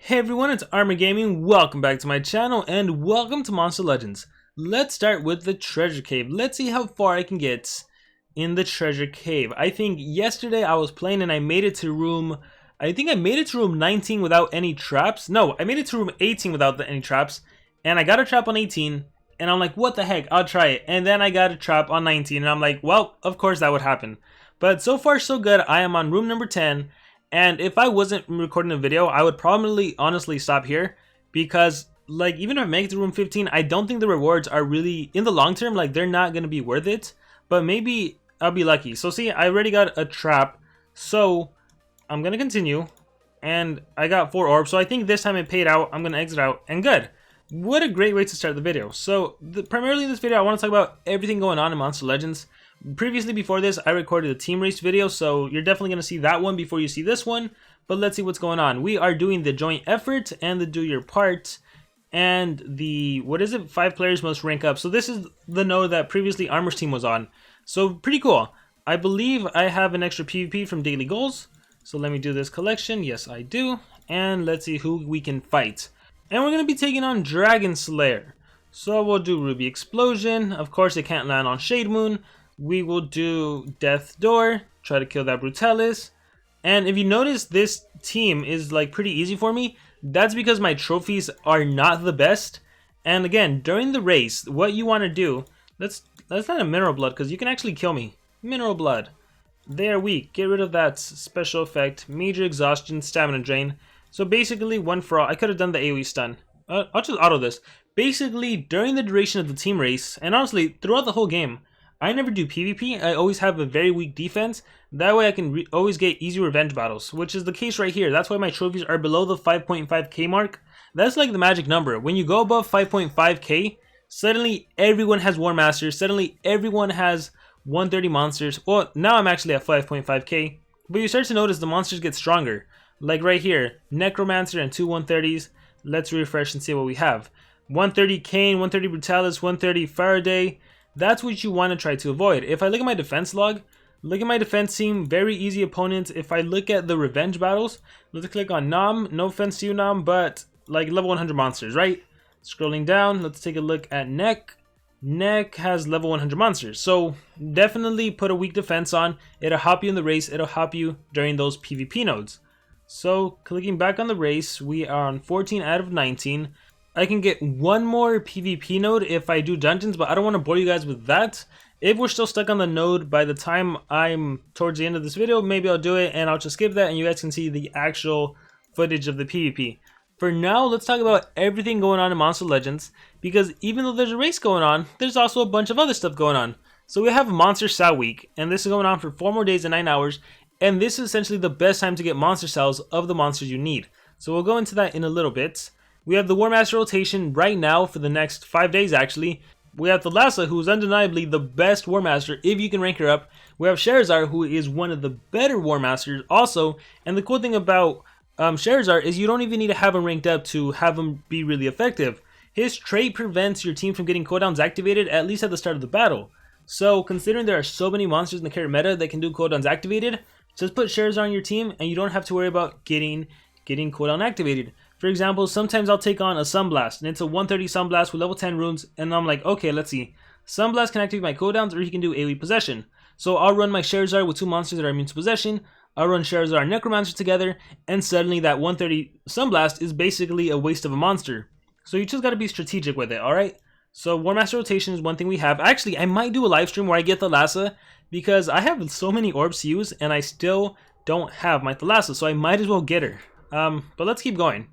Hey everyone, it's Armor Gaming. Welcome back to my channel and welcome to Monster Legends. Let's start with the treasure cave. Let's see how far I can get in the treasure cave. I think yesterday I was playing and I made it to room 19 without any traps. No, I made it to room 18 without any traps, and I got a trap on 18 and I'm like, what the heck, I'll try it. And then I got a trap on 19 and I'm like, well, of course that would happen. But so far so good. I am on room number 10. And if I wasn't recording a video, I would probably honestly stop here, because like even if I make it to room 15, I don't think the rewards are really, in the long term, like they're not going to be worth it. But maybe I'll be lucky. So see, I already got a trap, so I'm going to continue. And I got 4 orbs, so I think this time it paid out. I'm going to exit out, and good. What a great way to start the video. So primarily in this video, I want to talk about everything going on in Monster Legends. Previously, before this, I recorded a team race video, so you're definitely going to see that one before you see this one. But let's see what's going on. We are doing the joint effort and the do your part, and the, 5 players must rank up. So this is the node that previously Armor's team was on. So pretty cool. I believe I have an extra PvP from daily goals. So let me do this collection. Yes, I do. And let's see who we can fight. And we're going to be taking on Dragon Slayer. So we'll do Ruby Explosion. Of course, it can't land on Shade Moon. We will do Death Door, try to kill that Brutalis. And if you notice, this team is like pretty easy for me. That's because my trophies are not the best. And again, during the race, what you want to do, that's not a Mineral Blood, because you can actually kill me. Mineral Blood. They are weak. Get rid of that special effect. Major Exhaustion, Stamina Drain. So basically, one for all. I could have done the AoE stun. I'll just auto this. Basically, during the duration of the team race, and honestly, throughout the whole game, I never do PvP. I always have a very weak defense. That way I can always get easy revenge battles, which is the case right here. That's why my trophies are below the 5.5k mark. That's like the magic number. When you go above 5.5k, suddenly everyone has Warmaster. Suddenly everyone has 130 monsters. Well, now I'm actually at 5.5k. But you start to notice the monsters get stronger. Like right here, Necromancer and 2 130s. Let's refresh and see what we have. 130 Kane, 130 Brutalis, 130 Faraday. That's what you want to try to avoid. If I look at my defense log, look at my defense team, very easy opponents. If I look at the revenge battles, let's click on Nam. No offense to you, Nam, but like level 100 monsters, right? Scrolling down, let's take a look at Neck. Neck has level 100 monsters. So definitely put a weak defense on. It'll help you in the race. It'll help you during those PvP nodes. So clicking back on the race, we are on 14 out of 19. I can get one more PvP node if I do dungeons, but I don't want to bore you guys with that. If we're still stuck on the node by the time I'm towards the end of this video, maybe I'll do it and I'll just skip that and you guys can see the actual footage of the PvP. For now, let's talk about everything going on in Monster Legends, because even though there's a race going on, there's also a bunch of other stuff going on. So we have Monster Cell Week, and this is going on for 4 more days and 9 hours, and this is essentially the best time to get monster cells of the monsters you need. So we'll go into that in a little bit. We have the Warmaster rotation right now for the next 5 days actually. We have Thalassa, who is undeniably the best Warmaster if you can rank her up. We have Charizard, who is one of the better Warmasters also. And the cool thing about Charizard is you don't even need to have him ranked up to have him be really effective. His trait prevents your team from getting cooldowns activated, at least at the start of the battle. So considering there are so many monsters in the current meta that can do cooldowns activated, just put Charizard on your team and you don't have to worry about getting cooldown activated. For example, sometimes I'll take on a Sunblast, and it's a 130 Sunblast with level 10 runes, and I'm like, okay, let's see. Sunblast can activate my cooldowns, or he can do AoE Possession. So I'll run my Charizard with 2 monsters that are immune to Possession, I'll run Charizard and Necromancer together, and suddenly that 130 Sunblast is basically a waste of a monster. So you just gotta be strategic with it, alright? So Warmaster rotation is one thing we have. Actually, I might do a live stream where I get Thalassa, because I have so many orbs to use, and I still don't have my Thalassa, so I might as well get her. But let's keep going.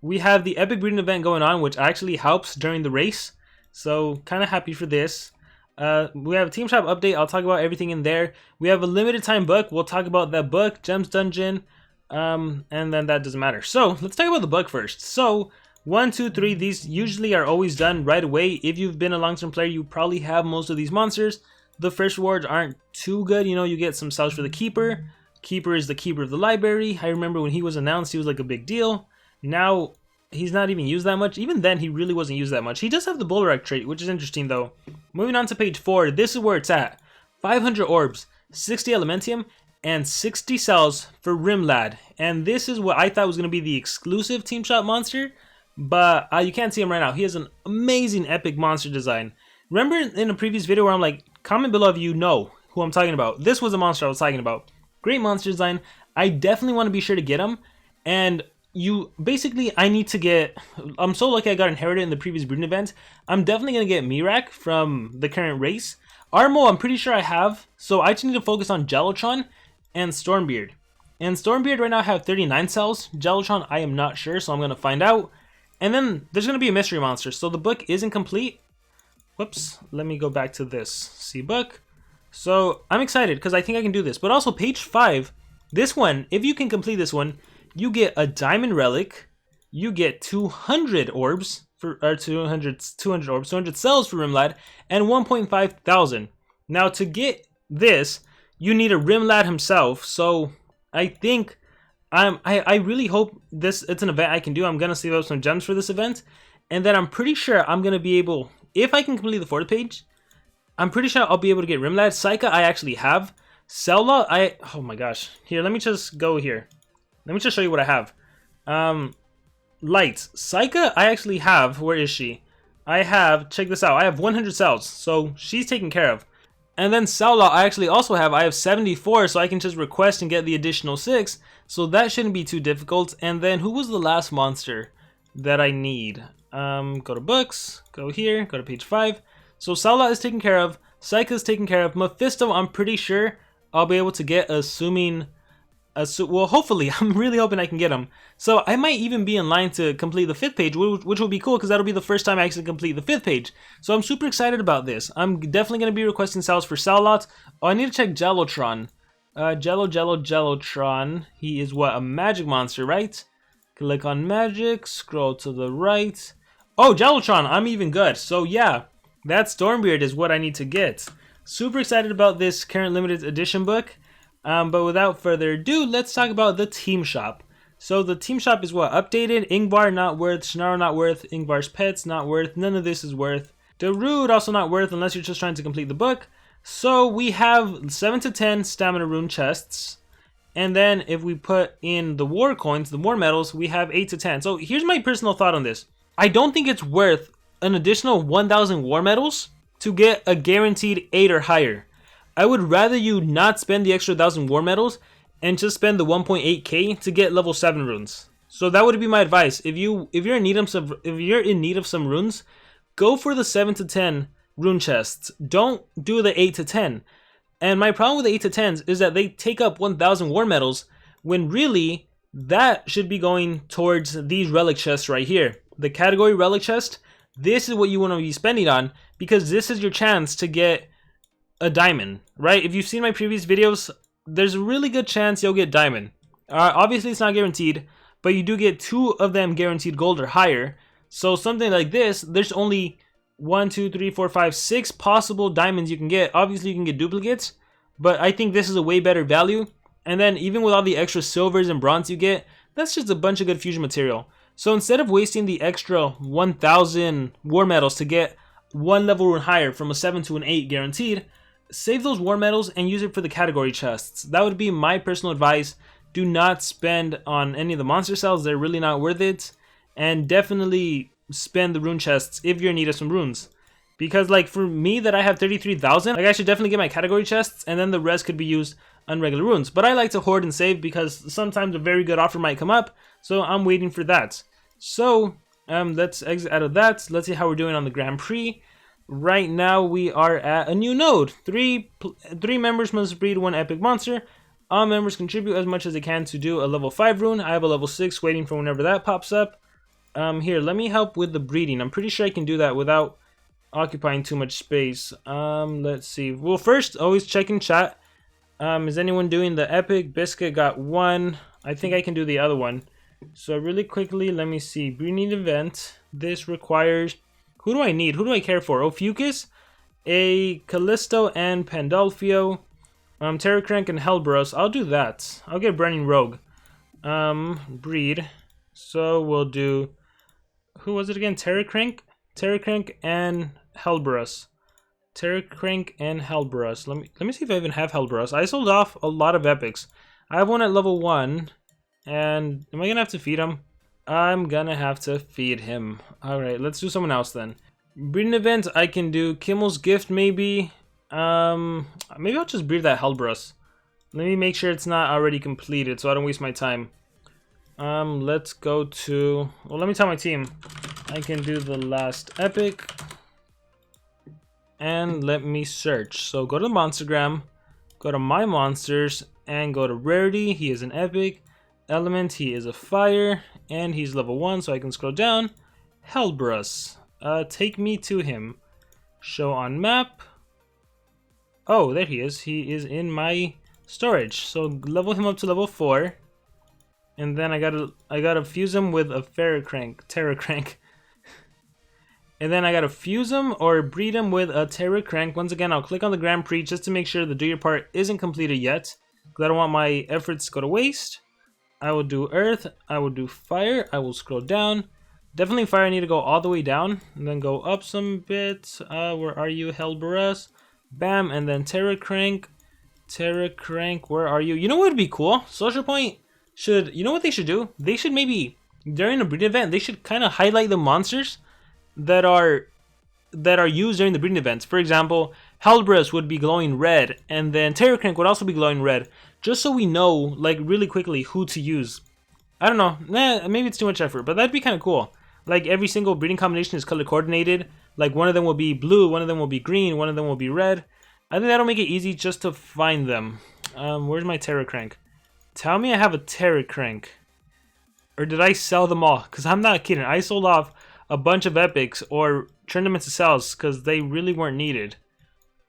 We have the epic breeding event going on, which actually helps during the race. So kind of happy for this. We have a team shop update. I'll talk about everything in there. We have a limited time book. We'll talk about that book, Gems Dungeon, and then that doesn't matter. So let's talk about the book first. So 1, 2, 3, these usually are always done right away. If you've been a long-term player, you probably have most of these monsters. The first rewards aren't too good. You know, you get some cells for the Keeper. Keeper is the keeper of the library. I remember when he was announced, he was like a big deal. Now, he's not even used that much. Even then, he really wasn't used that much. He does have the Bullrack trait, which is interesting though. Moving on to page 4, this is where it's at. 500 orbs, 60 Elementium, 160 cells for Rimlad. And this is what I thought was going to be the exclusive Team Shop monster. But you can't see him right now. He has an amazing epic monster design. Remember in a previous video where I'm like, comment below if you know who I'm talking about. This was the monster I was talking about. Great monster design. I definitely want to be sure to get him. And I need to get, I'm so lucky I got inherited in the previous breeding event. I'm definitely going to get Mirak from the current race. Armo, I'm pretty sure I have. So I just need to focus on Jelotron and Stormbeard. And Stormbeard right now I have 39 cells. Jelotron, I am not sure, so I'm going to find out. And then there's going to be a mystery monster. So the book isn't complete. Whoops, let me go back to this. See book. So I'm excited because I think I can do this. But also page 5, this one, if you can complete this one, you get a diamond relic, you get 200 orbs, for 200 cells for Rimlad, and 1.5 thousand. Now to get this, you need a Rimlad himself, so I think, I really hope it's an event I can do. I'm going to save up some gems for this event, and then I'm pretty sure I'm going to be able, if I can complete the 4th page, I'm pretty sure I'll be able to get Rimlad. Psycha I actually have. Selma, oh my gosh. Here, let me just go here. Let me just show you what I have. Lights. Psycha, I actually have. Where is she? I have, check this out. I have 100 cells, so she's taken care of. And then Saula, I actually also have. I have 74, so I can just request and get the additional 6. So that shouldn't be too difficult. And then who was the last monster that I need? Go to books, go here, go to page 5. So Saula is taken care of. Psycha is taken care of. Mephisto, I'm pretty sure I'll be able to get, assuming... well, hopefully, I'm really hoping I can get him. So I might even be in line to complete the 5th page, which will be cool because that'll be the first time I actually complete the 5th page. So I'm super excited about this. I'm definitely going to be requesting cells for Salot. Oh, I need to check Jelotron. Jelotron. He is what? A magic monster, right? Click on magic, scroll to the right. Oh, Jelotron, I'm even good. So yeah, that Stormbeard is what I need to get. Super excited about this current limited edition book. But without further ado, let's talk about the team shop. So the team shop is what? Updated. Ingvar not worth. Shinaro not worth. Ingvar's pets not worth. None of this is worth. Darude also not worth unless you're just trying to complete the book. So we have 7 to 10 stamina rune chests. And then if we put in the war coins, the war medals, we have 8 to 10. So here's my personal thought on this. I don't think it's worth an additional 1,000 war medals to get a guaranteed 8 or higher. I would rather you not spend the extra 1,000 war medals and just spend the 1.8k to get level 7 runes. So that would be my advice. If you're in need of some runes, go for the 7 to 10 rune chests. Don't do the 8 to 10. And my problem with the 8 to 10s is that they take up 1,000 war medals when really that should be going towards these relic chests right here. The category relic chest, this is what you want to be spending on because this is your chance to get a diamond, right? If you've seen my previous videos, there's a really good chance you'll get diamond. Obviously, it's not guaranteed, but you do get 2 of them guaranteed gold or higher. So something like this, there's only 1, 2, 3, 4, 5, 6 possible diamonds you can get. Obviously, you can get duplicates, but I think this is a way better value. And then even with all the extra silvers and bronze you get, that's just a bunch of good fusion material. So instead of wasting the extra 1,000 war medals to get 1 level rune higher from a 7 to an 8 guaranteed, save those war medals and use it for the category chests. That would be my personal advice. Do not spend on any of the monster cells. They're really not worth it. And definitely spend the rune chests if you're in need of some runes. Because like for me that I have 33,000, like I should definitely get my category chests and then the rest could be used on regular runes. But I like to hoard and save because sometimes a very good offer might come up. So I'm waiting for that. So let's exit out of that. Let's see how we're doing on the Grand Prix. Right now we are at a new node. Three members must breed 1 epic monster. All members contribute as much as they can to do a level 5 rune. I have a level 6 waiting for whenever that pops up. Here, let me help with the breeding. I'm pretty sure I can do that without occupying too much space. Let's see. Well, first, always check in chat. Is anyone doing the epic? Biscuit got 1. I think I can do the other one. So really quickly, let me see. Breeding event. This requires... Who do I need? Who do I care for? Ophiuchus, a Callisto, and Pandalfio. Terracrank and Hellbros. I'll do that. I'll get Burning Rogue. Breed. So we'll do... Who was it again? Terracrank and Hellbros. Terracrank and Hellbrus. Let me see if I even have Hellbrus. I sold off a lot of epics. I have one at level 1. And am I gonna have to feed him? I'm gonna have to feed him. Alright, let's do someone else then. Breeding event, I can do Kimmel's Gift maybe. Maybe I'll just breed that Hellbrus. Let me make sure it's not already completed so I don't waste my time. Let's go to... Well, let me tell my team. I can do the last epic. And let me search. So go to the Monstergram. Go to My Monsters. And go to Rarity. He is an epic. Element, he is a fire. And he's level 1, so I can scroll down. Hellbrus. Take me to him. Show on map. Oh, there he is. He is in my storage. So level him up to level 4. And then I gotta fuse him with a Terracrank. And then I gotta fuse him or breed him with a Terracrank. Once again, I'll click on the Grand Prix just to make sure the do your part isn't completed yet, because I don't want my efforts to go to waste. I will do Earth. I will do Fire. I will scroll down. Definitely Fire. I need to go all the way down and then go up some bit. Where are you, Hellbrus? Bam, and then Terracrank. Terracrank, where are you? You know what would be cool? Social Point should, you know what they should do? They should maybe, during a breeding event, they should kind of highlight the monsters that are used during the breeding events. For example, Hellbrus would be glowing red, and then Terracrank would also be glowing red, just so we know, like, really quickly who to use. I don't know, maybe it's too much effort, but that'd be kind of cool. Like, every single breeding combination is color coordinated. Like, one of them will be blue, one of them will be green, one of them will be red. I think that'll make it easy just to find them. Where's my Terracrank? Tell me I have a Terracrank. Or did I sell them all? Because I'm not kidding. I sold off a bunch of epics or turned them into cells because they really weren't needed.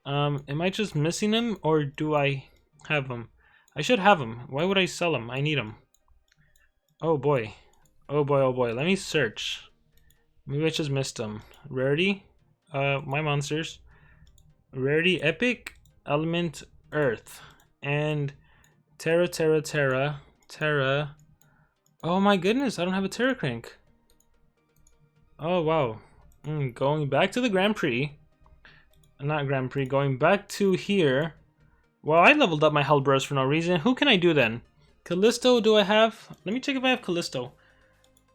Am I just missing them or do I have them? I should have them. Why would I sell them? I need them. Oh boy. Oh boy, oh boy. Let me search. Maybe I just missed them. Rarity. My monsters. Rarity, epic, element, earth. And Terra. Oh my goodness, I don't have a Terracrank. Oh wow. Going back to the Grand Prix. Not Grand Prix, going back to here. Well, I leveled up my Hellbrus for no reason. Who can I do then? Callisto, do I have? Let me check if I have Callisto.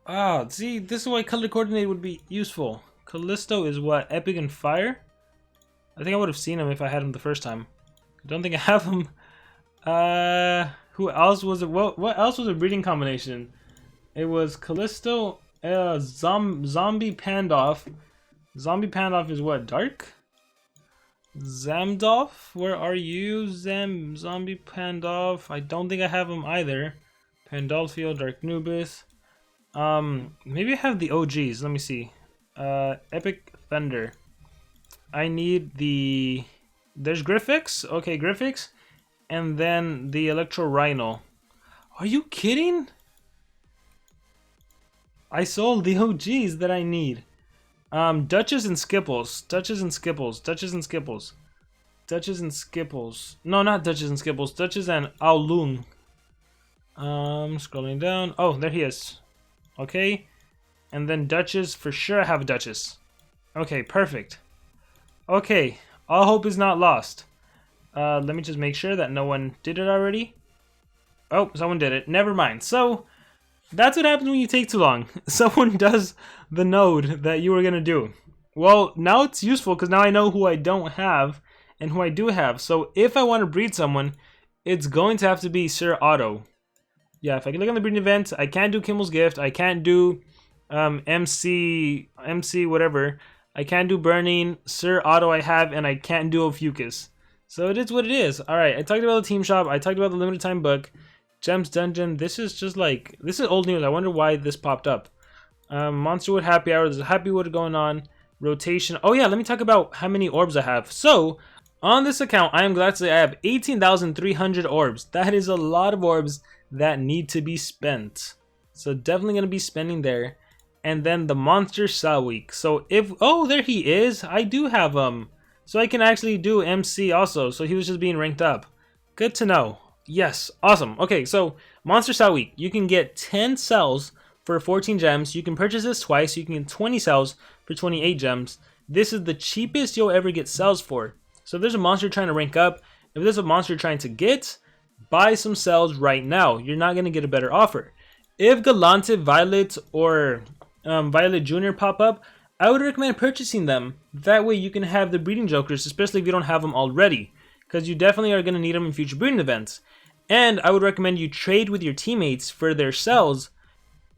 Ah, see, this is why color coordinated would be useful. Callisto is what? Epic and fire? I think I would have seen him if I had him the first time. I don't think I have him. Who else was it? What else was a breeding combination? It was Callisto, Zombie Pandalf. Zombie Pandalf is what? Dark? Zamdolf? Where are you? Zombie Pandalf. I don't think I have him either. Pandolfio, Dark Nubis. Maybe I have the OGs. Let me see. Epic Thunder. I need the... There's Griffix. Okay, Griffix. And then the Electro Rhino. Are you kidding? I sold the OGs that I need. Duchess and Skipples. Duchess and Skipples. Duchess and Skipples. Duchess and Skipples. No, not Duchess and Skipples. Duchess and Aulung. Scrolling down. Oh, there he is. Okay. And then Duchess. For sure I have a Duchess. Okay, perfect. Okay. All hope is not lost. Let me just make sure that no one did it already. Oh, someone did it. Never mind. So, that's what happens when you take too long. Someone does the node that you were going to do. Well, now it's useful because now I know who I don't have and who I do have. So, if I want to breed someone, it's going to have to be Sir Otto. Yeah, if I can look on the breeding event, I can't do Kimmel's Gift. I can't do MC whatever. I can't do Burning. Sir Otto I have, and I can't do Ophiuchus. So it is what it is. Alright, I talked about the team shop. I talked about the limited time book. Gems Dungeon. This is just like... This is old news. I wonder why this popped up. Monsterwood Happy Hour. There's a Happy Wood going on. Rotation. Oh yeah, let me talk about how many orbs I have. So, on this account, I am glad to say I have 18,300 orbs. That is a lot of orbs that need to be spent. So definitely going to be spending there. And then the Monster Cell Week. So if... Oh, there he is. I do have so I can actually do MC also. So he was just being ranked up. Good to know. Yes. Awesome. Okay, so Monster Cell Week. You can get 10 cells for 14 gems. You can purchase this twice. You can get 20 cells for 28 gems. this is the cheapest you'll ever get cells for. So if there's a monster trying to rank up, if there's a monster trying to get, buy some cells right now. You're not going to get a better offer. If Galante, Violet, or Violet Jr. pop up, I would recommend purchasing them. That way you can have the breeding jokers, especially if you don't have them already, because you definitely are going to need them in future breeding events. And I would recommend you trade with your teammates for their cells,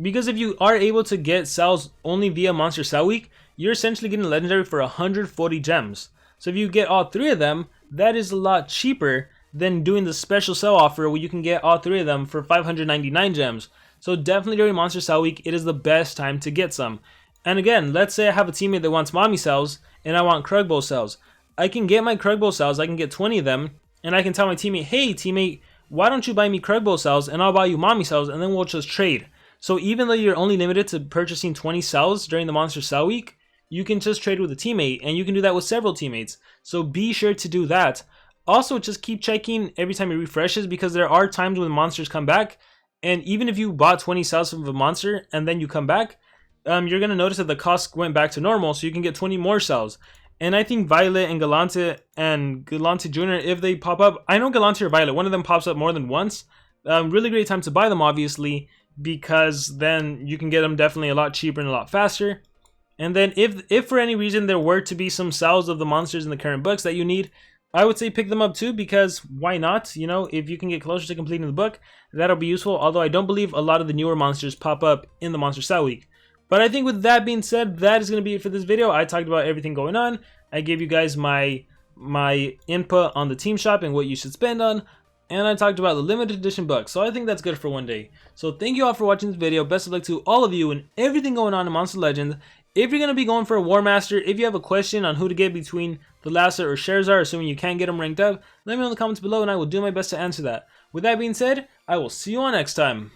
because if you are able to get cells only via Monster Cell Week, you're essentially getting legendary for 140 gems. So if you get all 3 of them, that is a lot cheaper than doing the special cell offer where you can get all 3 of them for 599 gems. So definitely during Monster Cell Week, it is the best time to get some. And again, let's say I have a teammate that wants mommy cells and I want Krugbo cells. I can get my Krugbo cells, I can get 20 of them, and I can tell my teammate, hey teammate, why don't you buy me Krugbo cells and I'll buy you mommy cells, and then we'll just trade. So even though you're only limited to purchasing 20 cells during the Monster Cell Week, you can just trade with a teammate, and you can do that with several teammates. So be sure to do that. Also, just keep checking every time it refreshes, because there are times when monsters come back, and even if you bought 20 cells of a monster and then you come back, you're going to notice that the cost went back to normal, so you can get 20 more cells. And I think Violet and Galante Jr., if they pop up, I know Galante or Violet, one of them pops up more than once. Really great time to buy them, obviously, because then you can get them definitely a lot cheaper and a lot faster. And then if for any reason there were to be some cells of the monsters in the current books that you need, I would say pick them up too, because why not? You know, if you can get closer to completing the book, that'll be useful. Although I don't believe a lot of the newer monsters pop up in the Monster Cell Week. But I think with that being said, that is going to be it for this video. I talked about everything going on. I gave you guys my input on the team shop and what you should spend on. And I talked about the limited edition books. So I think that's good for one day. So thank you all for watching this video. Best of luck to all of you and everything going on in Monster Legends. If you're going to be going for a Warmaster, if you have a question on who to get between the Lasser or Charizard, assuming you can't get them ranked up, let me know in the comments below and I will do my best to answer that. With that being said, I will see you all next time.